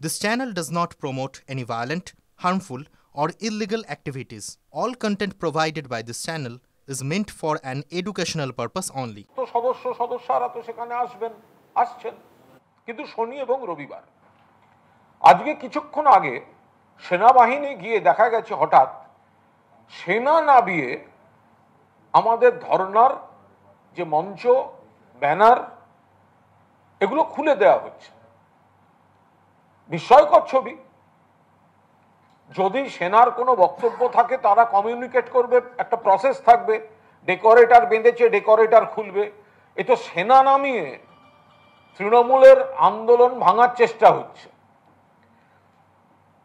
This channel does not promote any violent, harmful, or illegal activities. All content provided by this channel is meant for an educational purpose only. তো সদস্যরা তো সেখানে আসছেন কিন্তু শনি এবং রবিবার। আজকে কিছুক্ষণ আগে সেনাবাহিনী গিয়ে দেখা গেছে হঠাৎ সেনা নামিয়ে আমাদের ধর্নার যে মঞ্চ, ব্যানার এগুলো খুলে দেওয়া হচ্ছে। বিস্ময়কর ছবি। যদি সেনার কোনো বক্তব্য থাকে তারা কমিউনিকেট করবে, একটা প্রসেস থাকবে, ডেকোরেটর বেঁধেছে, ডেকোরেটর খুলবে। এ তো সেনা নামিয়ে তৃণমূলের আন্দোলন ভাঙার চেষ্টা হচ্ছে।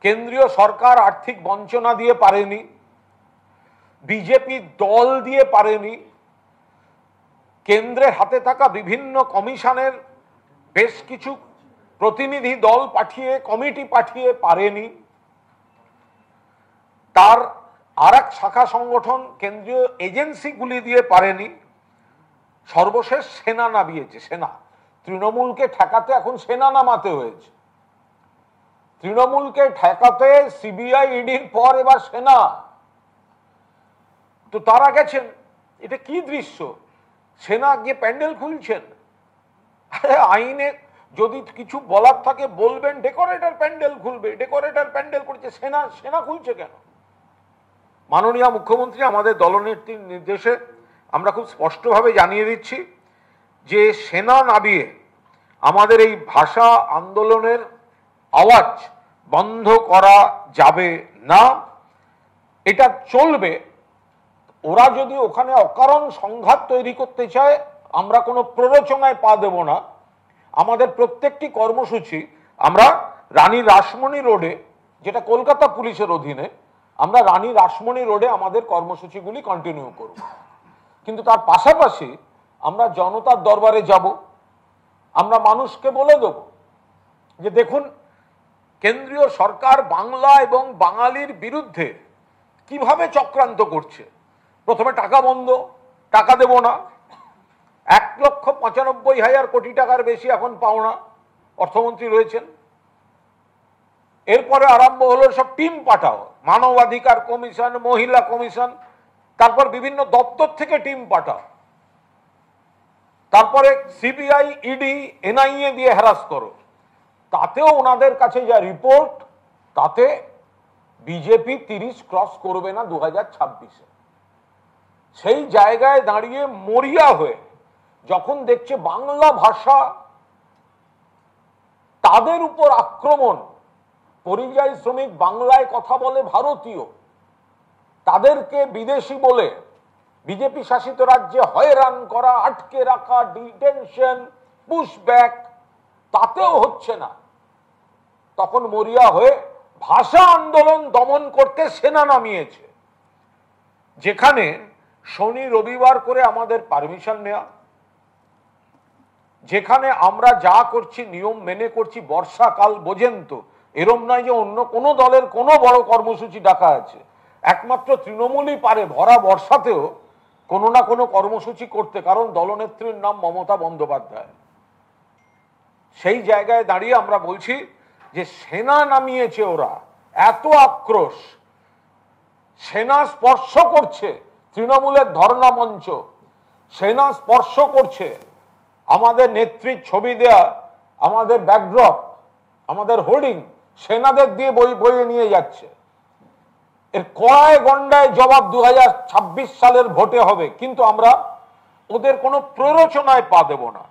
কেন্দ্রীয় সরকার আর্থিক বঞ্চনা দিয়ে পারেনি, বিজেপি দল দিয়ে পারেনি, কেন্দ্রের হাতে থাকা বিভিন্ন কমিশনের বেশ কিছু প্রতিনিধি দল পাঠিয়ে, কমিটি পাঠিয়ে পারেনি, তার আর এক শাখা সংগঠন কেন্দ্রীয় এজেন্সিগুলি দিয়ে পারেনি। সর্বশেষ সেনা নামিয়েছে। সেনা, তৃণমূলকে ঠেকাতে এখন সেনা নামাতে হয়েছে। তৃণমূলকে ঠেকাতে সিবিআই, ইডির পর এবার সেনা। তো তারা গেছেন। এটা কি দৃশ্য? সেনা গিয়ে প্যান্ডেল খুলছেন। আইনে যদি কিছু বলার থাকে বলবেন, ডেকোরেটর প্যান্ডেল খুলবে। ডেকোরেটর প্যান্ডেল করছে, সেনা খুলছে কেন? মাননীয় মুখ্যমন্ত্রী আমাদের দলনেত্রীর নির্দেশে আমরা খুব স্পষ্টভাবে জানিয়ে দিচ্ছি যে সেনা নামিয়ে আমাদের এই ভাষা আন্দোলনের আওয়াজ বন্ধ করা যাবে না। এটা চলবে। ওরা যদি ওখানে অকারণ সংঘাত তৈরি করতে চায়, আমরা কোনো প্ররোচনায় পা দেব না। আমাদের প্রত্যেকটি কর্মসূচি আমরা রানী রাসমণি রোডে, যেটা কলকাতা পুলিশের অধীনে, আমরা রানী রাসমণি রোডে আমাদের কর্মসূচিগুলি কন্টিনিউ করব। কিন্তু তার পাশাপাশি আমরা জনতার দরবারে যাব। আমরা মানুষকে বলে দেব যে দেখুন, কেন্দ্রীয় সরকার বাংলা এবং বাঙালির বিরুদ্ধে কিভাবে চক্রান্ত করছে। প্রথমে টাকা বন্ধ, টাকা দেব না। 1,95,000 কোটি টাকার বেশি এখন পাওনা, অর্থমন্ত্রী রয়েছেন। এরপরে আরম্ভ হলো সব টিম পাঠাও, মানবাধিকার কমিশন, মহিলা কমিশন, তারপর বিভিন্ন দপ্তর থেকে টিম পাঠাও, তারপরে সিবিআই, ইডি, এনআইএ দিয়ে হ্যারাস করো। তাতেও ওনাদের কাছে যা রিপোর্ট, তাতে বিজেপি 30 ক্রস করবে না 2026-এ। সেই জায়গায় দাঁড়িয়ে মরিয়া হয়ে যখন দেখছে বাংলা ভাষা, তাদের উপর আক্রমণ, পরিযায়ী শ্রমিক বাংলায় কথা বলে ভারতীয়, তাদেরকে বিদেশি বলে বিজেপি শাসিত রাজ্যে হয়রান করা, আটকে রাখা, ডিটেনশন, পুশব্যাক, তাতেও হচ্ছে না। তখন মরিয়া হয়ে ভাষা আন্দোলন দমন করতে সেনা নামিয়েছে। যেখানে শনি রবিবার করে আমাদের পারমিশন নেওয়া, যেখানে আমরা যা করছি নিয়ম মেনে করছি, বর্ষাকাল বোঝেন তো, এরম নয় যে অন্য কোনো দলের কোনো বড় কর্মসূচি ডাকা আছে। একমাত্র তৃণমূলই পারে ভরা বর্ষাতেও কোনো না কোনো কর্মসূচি করতে, কারণ দলনেত্রীর নাম মমতা বন্দ্যোপাধ্যায়। সেই জায়গায় দাঁড়িয়ে আমরা বলছি যে সেনা নামিয়েছে ওরা। এত আক্রোশ, সেনা স্পর্শ করছে তৃণমূলের ধর্ণা মঞ্চ, সেনা স্পর্শ করছে আমাদের নেত্রীর ছবি দেয়া, আমাদের ব্যাকড্রপ, আমাদের হোর্ডিং, সেনাদের দিয়ে বইয়ে নিয়ে যাচ্ছে। এর কড়ায় গন্ডায় জবাব 2026 সালের ভোটে হবে, কিন্তু আমরা ওদের কোনো প্ররোচনায় পা দেব না।